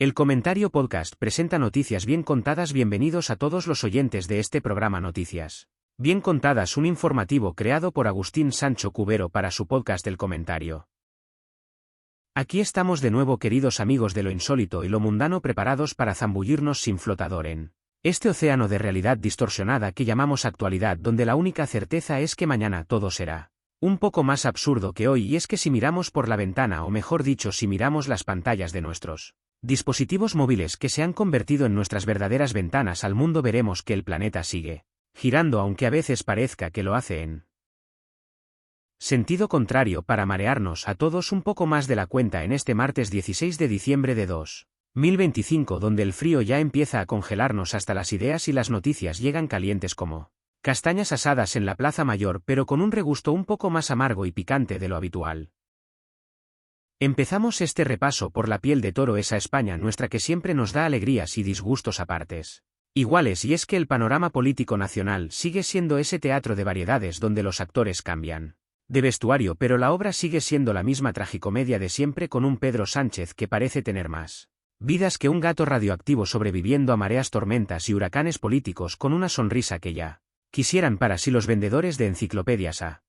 El Comentario Podcast presenta noticias bien contadas. Bienvenidos a todos los oyentes de este programa Noticias Bien Contadas, un informativo creado por Agustín Sancho Cubero para su podcast El Comentario. Aquí estamos de nuevo, queridos amigos de lo insólito y lo mundano, preparados para zambullirnos sin flotador en este océano de realidad distorsionada que llamamos actualidad, donde la única certeza es que mañana todo será un poco más absurdo que hoy, y es que si miramos por la ventana, o mejor dicho, si miramos las pantallas de nuestros dispositivos móviles que se han convertido en nuestras verdaderas ventanas al mundo, veremos que el planeta sigue girando, aunque a veces parezca que lo hace en sentido contrario, para marearnos a todos un poco más de la cuenta en este martes 16 de diciembre de 2025, donde el frío ya empieza a congelarnos hasta las ideas y las noticias llegan calientes como castañas asadas en la Plaza Mayor, pero con un regusto un poco más amargo y picante de lo habitual. Empezamos este repaso por la piel de toro, esa España nuestra que siempre nos da alegrías y disgustos a partes iguales, y es que el panorama político nacional sigue siendo ese teatro de variedades donde los actores cambian de vestuario, pero la obra sigue siendo la misma tragicomedia de siempre, con un Pedro Sánchez que parece tener más vidas que un gato radioactivo, sobreviviendo a mareas, tormentas y huracanes políticos con una sonrisa que ya quisieran para sí los vendedores de enciclopedias a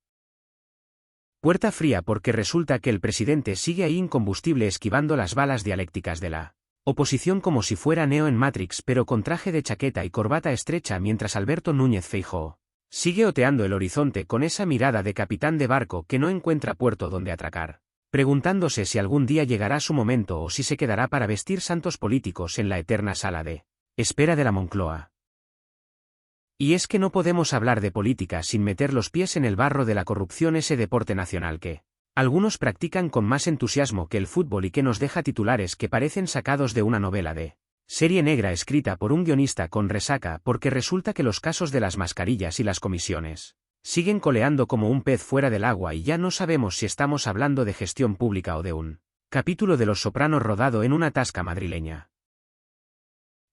puerta fría, porque resulta que el presidente sigue ahí incombustible, esquivando las balas dialécticas de la oposición como si fuera Neo en Matrix, pero con traje de chaqueta y corbata estrecha, mientras Alberto Núñez Feijóo sigue oteando el horizonte con esa mirada de capitán de barco que no encuentra puerto donde atracar, preguntándose si algún día llegará su momento o si se quedará para vestir santos políticos en la eterna sala de espera de la Moncloa. Y es que no podemos hablar de política sin meter los pies en el barro de la corrupción, ese deporte nacional que algunos practican con más entusiasmo que el fútbol y que nos deja titulares que parecen sacados de una novela de serie negra escrita por un guionista con resaca, porque resulta que los casos de las mascarillas y las comisiones siguen coleando como un pez fuera del agua, y ya no sabemos si estamos hablando de gestión pública o de un capítulo de Los Sopranos rodado en una tasca madrileña,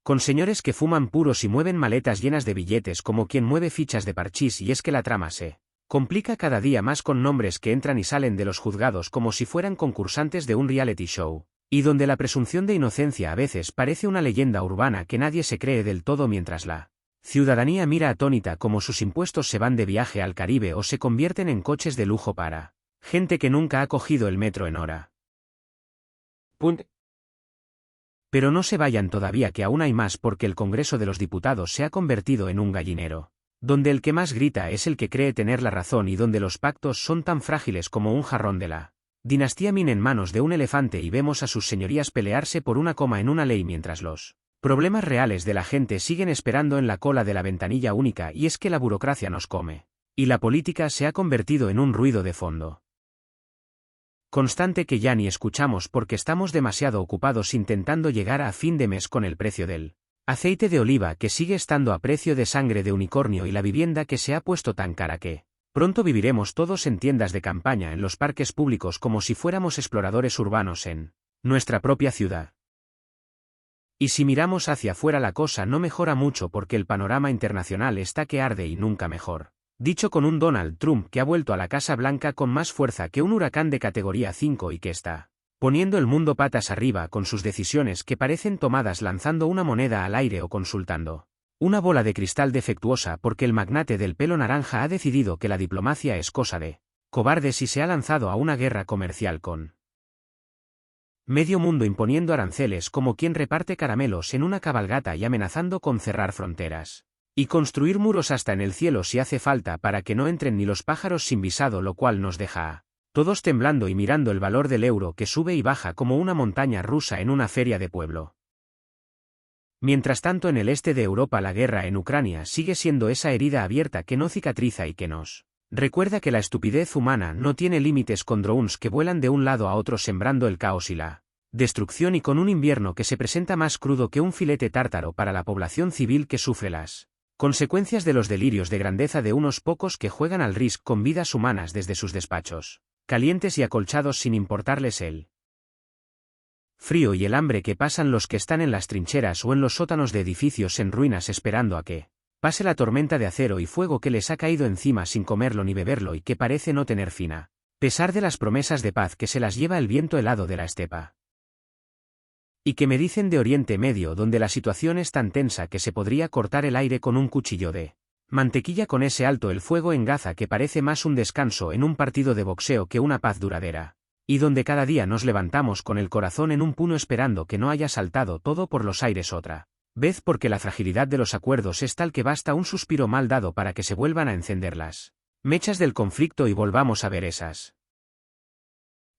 con señores que fuman puros y mueven maletas llenas de billetes como quien mueve fichas de parchís. Y es que la trama se complica cada día más, con nombres que entran y salen de los juzgados como si fueran concursantes de un reality show, y donde la presunción de inocencia a veces parece una leyenda urbana que nadie se cree del todo, mientras la ciudadanía mira atónita como sus impuestos se van de viaje al Caribe o se convierten en coches de lujo para gente que nunca ha cogido el metro en hora. Pero no se vayan todavía, que aún hay más, porque el Congreso de los Diputados se ha convertido en un gallinero, donde el que más grita es el que cree tener la razón, y donde los pactos son tan frágiles como un jarrón de la dinastía Min en manos de un elefante, y vemos a sus señorías pelearse por una coma en una ley, mientras los problemas reales de la gente siguen esperando en la cola de la ventanilla única. Y es que la burocracia nos come, y la política se ha convertido en un ruido de fondo constante que ya ni escuchamos porque estamos demasiado ocupados intentando llegar a fin de mes con el precio del aceite de oliva, que sigue estando a precio de sangre de unicornio, y la vivienda que se ha puesto tan cara que pronto viviremos todos en tiendas de campaña en los parques públicos como si fuéramos exploradores urbanos en nuestra propia ciudad. Y si miramos hacia afuera, la cosa no mejora mucho, porque el panorama internacional está que arde, y nunca mejor dicho, con un Donald Trump que ha vuelto a la Casa Blanca con más fuerza que un huracán de categoría 5 y que está poniendo el mundo patas arriba con sus decisiones que parecen tomadas lanzando una moneda al aire o consultando una bola de cristal defectuosa, porque el magnate del pelo naranja ha decidido que la diplomacia es cosa de cobardes y se ha lanzado a una guerra comercial con medio mundo, imponiendo aranceles como quien reparte caramelos en una cabalgata y amenazando con cerrar fronteras y construir muros hasta en el cielo si hace falta, para que no entren ni los pájaros sin visado, lo cual nos deja a todos temblando y mirando el valor del euro que sube y baja como una montaña rusa en una feria de pueblo. Mientras tanto, en el este de Europa, la guerra en Ucrania sigue siendo esa herida abierta que no cicatriza y que nos recuerda que la estupidez humana no tiene límites, con drones que vuelan de un lado a otro sembrando el caos y la destrucción, y con un invierno que se presenta más crudo que un filete tártaro para la población civil que sufre las consecuencias de los delirios de grandeza de unos pocos que juegan al Risk con vidas humanas desde sus despachos calientes y acolchados, sin importarles el frío y el hambre que pasan los que están en las trincheras o en los sótanos de edificios en ruinas, esperando a que pase la tormenta de acero y fuego que les ha caído encima sin comerlo ni beberlo, y que parece no tener fin a pesar de las promesas de paz que se las lleva el viento helado de la estepa. Y que me dicen de Oriente Medio, donde la situación es tan tensa que se podría cortar el aire con un cuchillo de mantequilla, con ese alto el fuego en Gaza que parece más un descanso en un partido de boxeo que una paz duradera. Y donde cada día nos levantamos con el corazón en un puño esperando que no haya saltado todo por los aires otra vez, porque la fragilidad de los acuerdos es tal que basta un suspiro mal dado para que se vuelvan a encender las mechas del conflicto y volvamos a ver esas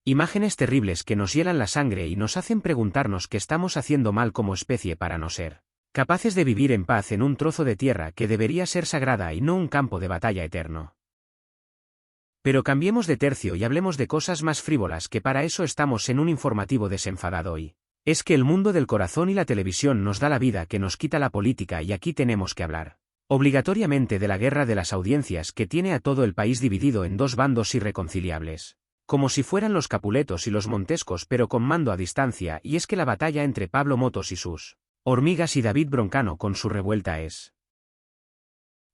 imágenes terribles que nos hielan la sangre y nos hacen preguntarnos qué estamos haciendo mal como especie para no ser capaces de vivir en paz en un trozo de tierra que debería ser sagrada y no un campo de batalla eterno. Pero cambiemos de tercio y hablemos de cosas más frívolas, que para eso estamos en un informativo desenfadado hoy. Es que el mundo del corazón y la televisión nos da la vida que nos quita la política, y aquí tenemos que hablar obligatoriamente de la guerra de las audiencias que tiene a todo el país dividido en dos bandos irreconciliables. Como si fueran los Capuletos y los Montescos, pero con mando a distancia, y es que la batalla entre Pablo Motos y sus hormigas y David Broncano con su revuelta es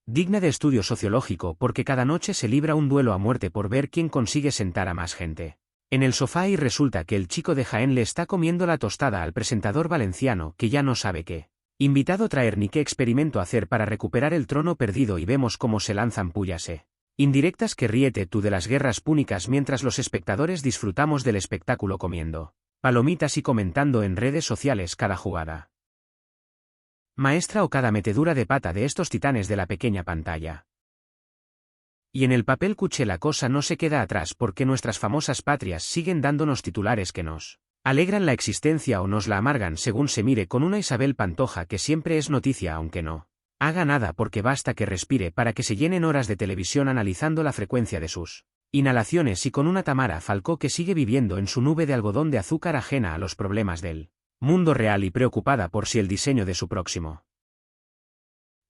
digna de estudio sociológico, porque cada noche se libra un duelo a muerte por ver quién consigue sentar a más gente en el sofá, y resulta que el chico de Jaén le está comiendo la tostada al presentador valenciano, que ya no sabe qué invitado traer ni qué experimento hacer para recuperar el trono perdido, y vemos cómo se lanzan pullas indirectas que ríete tú de las guerras púnicas mientras los espectadores disfrutamos del espectáculo comiendo palomitas y comentando en redes sociales cada jugada maestra o cada metedura de pata de estos titanes de la pequeña pantalla. Y en el papel cuché la cosa no se queda atrás, porque nuestras famosas patrias siguen dándonos titulares que nos alegran la existencia o nos la amargan según se mire, con una Isabel Pantoja que siempre es noticia aunque no haga nada, porque basta que respire para que se llenen horas de televisión analizando la frecuencia de sus inhalaciones, y con una Tamara Falcó que sigue viviendo en su nube de algodón de azúcar, ajena a los problemas del mundo real y preocupada por si el diseño de su próximo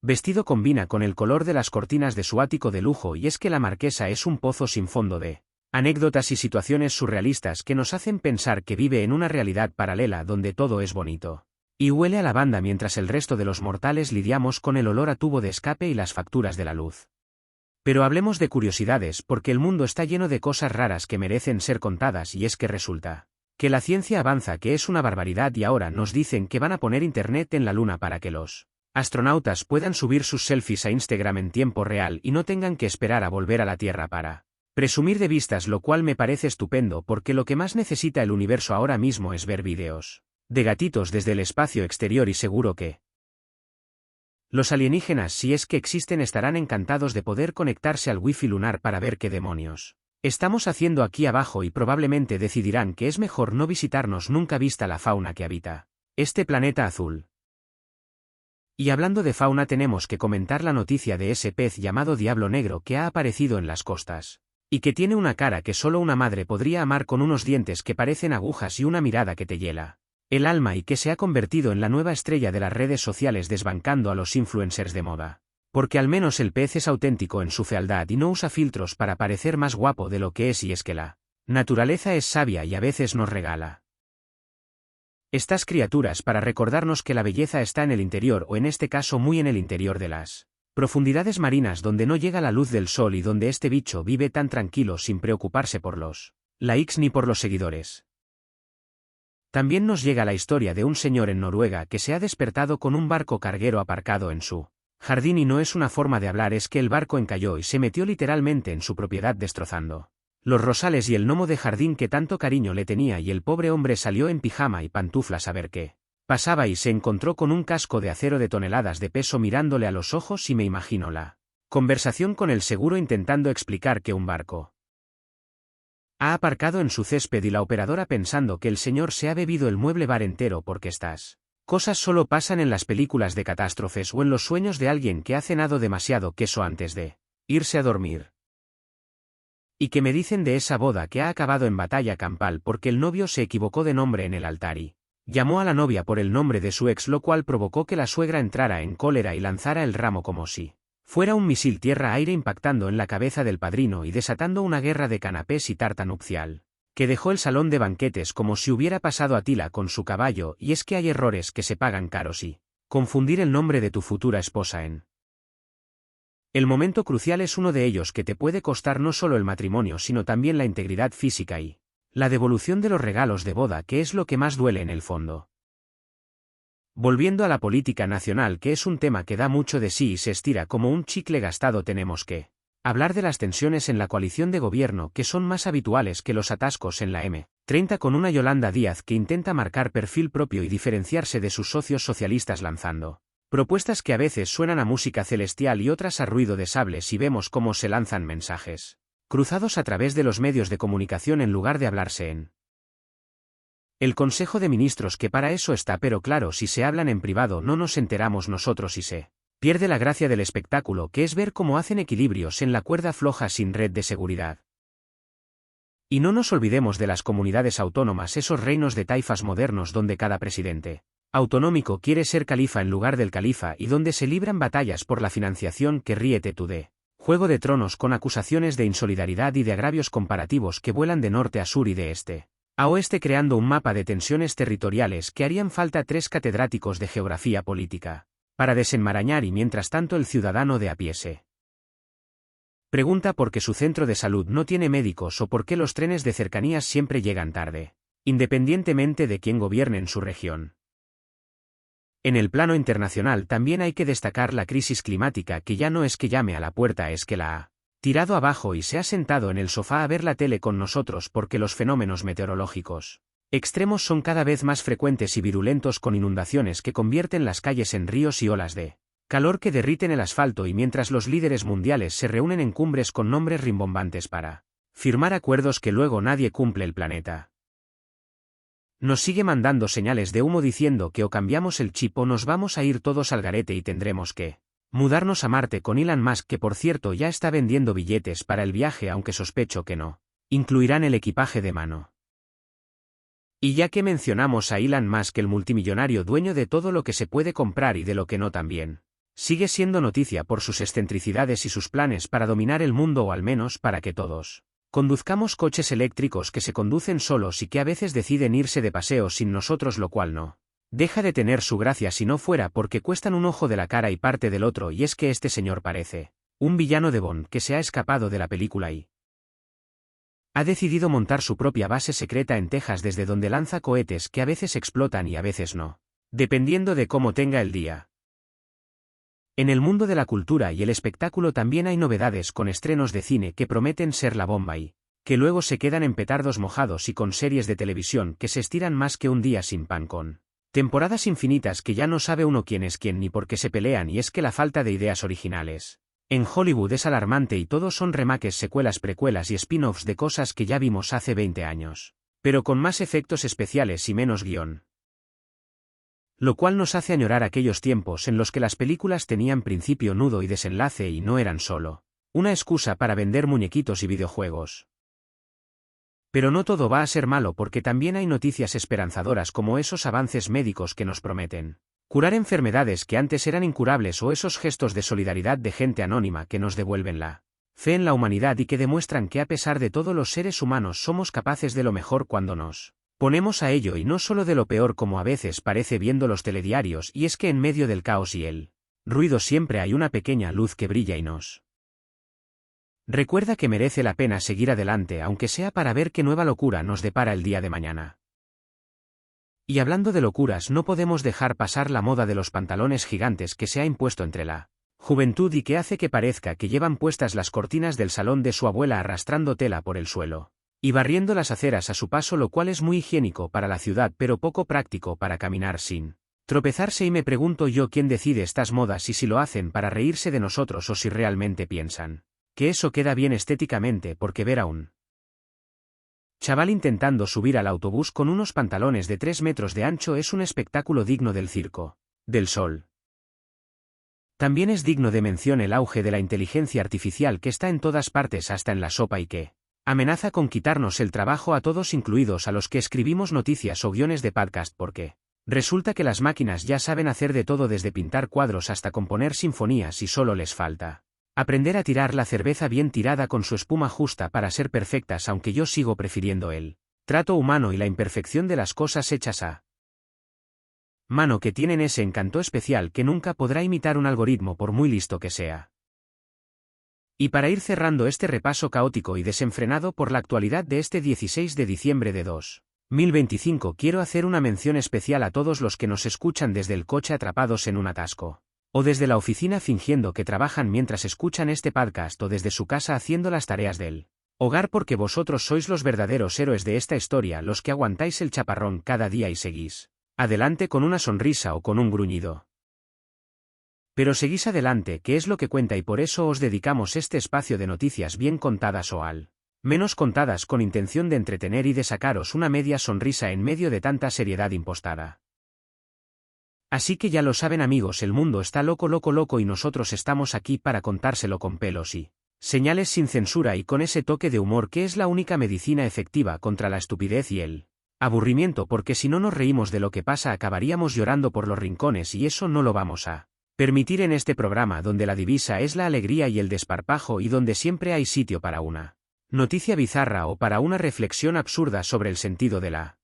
vestido combina con el color de las cortinas de su ático de lujo, y es que la marquesa es un pozo sin fondo de anécdotas y situaciones surrealistas que nos hacen pensar que vive en una realidad paralela donde todo es bonito y huele a lavanda, mientras el resto de los mortales lidiamos con el olor a tubo de escape y las facturas de la luz. Pero hablemos de curiosidades, porque el mundo está lleno de cosas raras que merecen ser contadas, y es que resulta que la ciencia avanza, que es una barbaridad, y ahora nos dicen que van a poner internet en la luna para que los astronautas puedan subir sus selfies a Instagram en tiempo real y no tengan que esperar a volver a la Tierra para presumir de vistas, lo cual me parece estupendo, porque lo que más necesita el universo ahora mismo es ver vídeos de gatitos desde el espacio exterior, y seguro que los alienígenas, si es que existen, estarán encantados de poder conectarse al wifi lunar para ver qué demonios estamos haciendo aquí abajo, y probablemente decidirán que es mejor no visitarnos nunca vista la fauna que habita este planeta azul. Y hablando de fauna, tenemos que comentar la noticia de ese pez llamado Diablo Negro que ha aparecido en las costas, y que tiene una cara que solo una madre podría amar, con unos dientes que parecen agujas y una mirada que te hiela el alma, y que se ha convertido en la nueva estrella de las redes sociales, desbancando a los influencers de moda. Porque al menos el pez es auténtico en su fealdad y no usa filtros para parecer más guapo de lo que es, y es que la naturaleza es sabia y a veces nos regala estas criaturas para recordarnos que la belleza está en el interior, o en este caso muy en el interior de las profundidades marinas, donde no llega la luz del sol y donde este bicho vive tan tranquilo sin preocuparse por los likes ni por los seguidores. También nos llega la historia de un señor en Noruega que se ha despertado con un barco carguero aparcado en su jardín, y no es una forma de hablar, es que el barco encalló y se metió literalmente en su propiedad, destrozando los rosales y el gnomo de jardín que tanto cariño le tenía, y el pobre hombre salió en pijama y pantuflas a ver qué pasaba, y se encontró con un casco de acero de toneladas de peso mirándole a los ojos, y me imagino la conversación con el seguro intentando explicar que un barco ha aparcado en su césped, y la operadora pensando que el señor se ha bebido el mueble bar entero, porque estas cosas solo pasan en las películas de catástrofes o en los sueños de alguien que ha cenado demasiado queso antes de irse a dormir. ¿Y qué me dicen de esa boda que ha acabado en batalla campal porque el novio se equivocó de nombre en el altar y llamó a la novia por el nombre de su ex, lo cual provocó que la suegra entrara en cólera y lanzara el ramo como si fuera un misil tierra-aire, impactando en la cabeza del padrino y desatando una guerra de canapés y tarta nupcial que dejó el salón de banquetes como si hubiera pasado Atila con su caballo? Y es que hay errores que se pagan caros, y confundir el nombre de tu futura esposa en el momento crucial es uno de ellos, que te puede costar no solo el matrimonio sino también la integridad física y la devolución de los regalos de boda, que es lo que más duele en el fondo. Volviendo a la política nacional, que es un tema que da mucho de sí y se estira como un chicle gastado, tenemos que hablar de las tensiones en la coalición de gobierno, que son más habituales que los atascos en la M30, con una Yolanda Díaz que intenta marcar perfil propio y diferenciarse de sus socios socialistas lanzando propuestas que a veces suenan a música celestial y otras a ruido de sables, y vemos cómo se lanzan mensajes cruzados a través de los medios de comunicación en lugar de hablarse en el Consejo de Ministros, que para eso está, pero claro, si se hablan en privado no nos enteramos nosotros y se pierde la gracia del espectáculo, que es ver cómo hacen equilibrios en la cuerda floja sin red de seguridad. Y no nos olvidemos de las comunidades autónomas, esos reinos de taifas modernos donde cada presidente autonómico quiere ser califa en lugar del califa y donde se libran batallas por la financiación, que ríete tú de Juego de Tronos, con acusaciones de insolidaridad y de agravios comparativos que vuelan de norte a sur y de este a oeste, creando un mapa de tensiones territoriales que harían falta 3 catedráticos de geografía política para desenmarañar, y mientras tanto el ciudadano de a pie se pregunta por qué su centro de salud no tiene médicos o por qué los trenes de cercanías siempre llegan tarde, independientemente de quién gobierne en su región. En el plano internacional también hay que destacar la crisis climática, que ya no es que llame a la puerta, es que la ha tirado abajo y se ha sentado en el sofá a ver la tele con nosotros, porque los fenómenos meteorológicos extremos son cada vez más frecuentes y virulentos, con inundaciones que convierten las calles en ríos y olas de calor que derriten el asfalto, y mientras los líderes mundiales se reúnen en cumbres con nombres rimbombantes para firmar acuerdos que luego nadie cumple, el planeta nos sigue mandando señales de humo diciendo que o cambiamos el chip o nos vamos a ir todos al garete y tendremos que mudarnos a Marte, con Elon Musk, que por cierto ya está vendiendo billetes para el viaje, aunque sospecho que no incluirán el equipaje de mano. Y ya que mencionamos a Elon Musk, el multimillonario dueño de todo lo que se puede comprar y de lo que no, también sigue siendo noticia por sus excentricidades y sus planes para dominar el mundo, o al menos para que todos conduzcamos coches eléctricos que se conducen solos y que a veces deciden irse de paseo sin nosotros, lo cual no deja de tener su gracia si no fuera porque cuestan un ojo de la cara y parte del otro, y es que este señor parece un villano de Bond que se ha escapado de la película y ha decidido montar su propia base secreta en Texas, desde donde lanza cohetes que a veces explotan y a veces no, dependiendo de cómo tenga el día. En el mundo de la cultura y el espectáculo también hay novedades, con estrenos de cine que prometen ser la bomba y que luego se quedan en petardos mojados, y con series de televisión que se estiran más que un día sin pan, con temporadas infinitas que ya no sabe uno quién es quién ni por qué se pelean, y es que la falta de ideas originales en Hollywood es alarmante, y todos son remakes, secuelas, precuelas y spin-offs de cosas que ya vimos hace 20 años, pero con más efectos especiales y menos guión. Lo cual nos hace añorar aquellos tiempos en los que las películas tenían principio, nudo y desenlace y no eran solo una excusa para vender muñequitos y videojuegos. Pero no todo va a ser malo, porque también hay noticias esperanzadoras, como esos avances médicos que nos prometen curar enfermedades que antes eran incurables, o esos gestos de solidaridad de gente anónima que nos devuelven la fe en la humanidad y que demuestran que a pesar de todo los seres humanos somos capaces de lo mejor cuando nos ponemos a ello, y no solo de lo peor como a veces parece viendo los telediarios, y es que en medio del caos y el ruido siempre hay una pequeña luz que brilla y nos recuerda que merece la pena seguir adelante, aunque sea para ver qué nueva locura nos depara el día de mañana. Y hablando de locuras, no podemos dejar pasar la moda de los pantalones gigantes que se ha impuesto entre la juventud y que hace que parezca que llevan puestas las cortinas del salón de su abuela, arrastrando tela por el suelo y barriendo las aceras a su paso, lo cual es muy higiénico para la ciudad pero poco práctico para caminar sin tropezarse. Y me pregunto yo, ¿quién decide estas modas, y si lo hacen para reírse de nosotros o si realmente piensan que eso queda bien estéticamente? Porque ver a un chaval intentando subir al autobús con unos pantalones de 3 metros de ancho es un espectáculo digno del Circo del Sol. También es digno de mención el auge de la inteligencia artificial, que está en todas partes, hasta en la sopa, y que amenaza con quitarnos el trabajo a todos, incluidos a los que escribimos noticias o guiones de podcast, porque resulta que las máquinas ya saben hacer de todo, desde pintar cuadros hasta componer sinfonías, y solo les falta aprender a tirar la cerveza bien tirada con su espuma justa para ser perfectas, aunque yo sigo prefiriendo el trato humano y la imperfección de las cosas hechas a mano, que tienen ese encanto especial que nunca podrá imitar un algoritmo por muy listo que sea. Y para ir cerrando este repaso caótico y desenfrenado por la actualidad de este 16 de diciembre de 1025 Quiero hacer una mención especial a todos los que nos escuchan desde el coche atrapados en un atasco. O desde la oficina fingiendo que trabajan mientras escuchan este podcast o desde su casa haciendo las tareas del hogar porque vosotros sois los verdaderos héroes de esta historia, los que aguantáis el chaparrón cada día y seguís adelante con una sonrisa o con un gruñido. Pero seguís adelante, que es lo que cuenta, y por eso os dedicamos este espacio de noticias bien contadas o al menos contadas con intención de entretener y de sacaros una media sonrisa en medio de tanta seriedad impostada. Así que ya lo saben amigos, el mundo está loco loco loco y nosotros estamos aquí para contárselo con pelos y señales, sin censura y con ese toque de humor que es la única medicina efectiva contra la estupidez y el aburrimiento, porque si no nos reímos de lo que pasa acabaríamos llorando por los rincones y eso no lo vamos a permitir en este programa donde la divisa es la alegría y el desparpajo y donde siempre hay sitio para una noticia bizarra o para una reflexión absurda sobre el sentido de la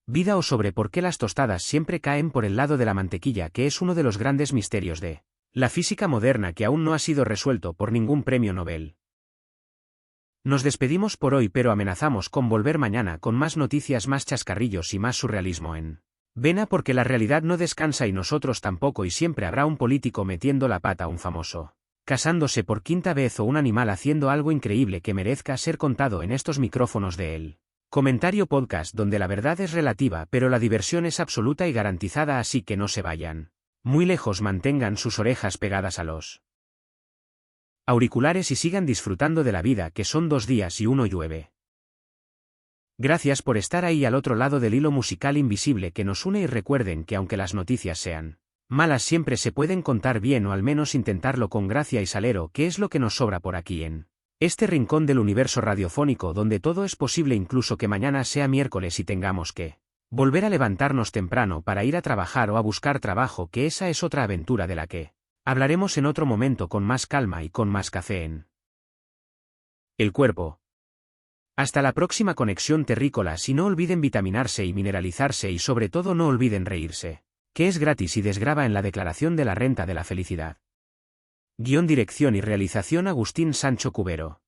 vida o sobre por qué las tostadas siempre caen por el lado de la mantequilla, que es uno de los grandes misterios de la física moderna que aún no ha sido resuelto por ningún premio Nobel. Nos despedimos por hoy, pero amenazamos con volver mañana con más noticias, más chascarrillos y más surrealismo en vena, porque la realidad no descansa y nosotros tampoco, y siempre habrá un político metiendo la pata, un famoso casándose por quinta vez o un animal haciendo algo increíble que merezca ser contado en estos micrófonos de él. Comentario Podcast, donde la verdad es relativa pero la diversión es absoluta y garantizada, así que no se vayan muy lejos, mantengan sus orejas pegadas a los auriculares y sigan disfrutando de la vida, que son 2 días y uno llueve. Gracias por estar ahí al otro lado del hilo musical invisible que nos une, y recuerden que aunque las noticias sean malas siempre se pueden contar bien, o al menos intentarlo con gracia y salero, que es lo que nos sobra por aquí en este rincón del universo radiofónico donde todo es posible, incluso que mañana sea miércoles y tengamos que volver a levantarnos temprano para ir a trabajar o a buscar trabajo, que esa es otra aventura de la que hablaremos en otro momento con más calma y con más café en el cuerpo. Hasta la próxima conexión terrícolas, y no olviden vitaminarse y mineralizarse, y sobre todo no olviden reírse, que es gratis y desgrava en la declaración de la renta de la felicidad. Guión, dirección y realización Agustín Sancho Cubero.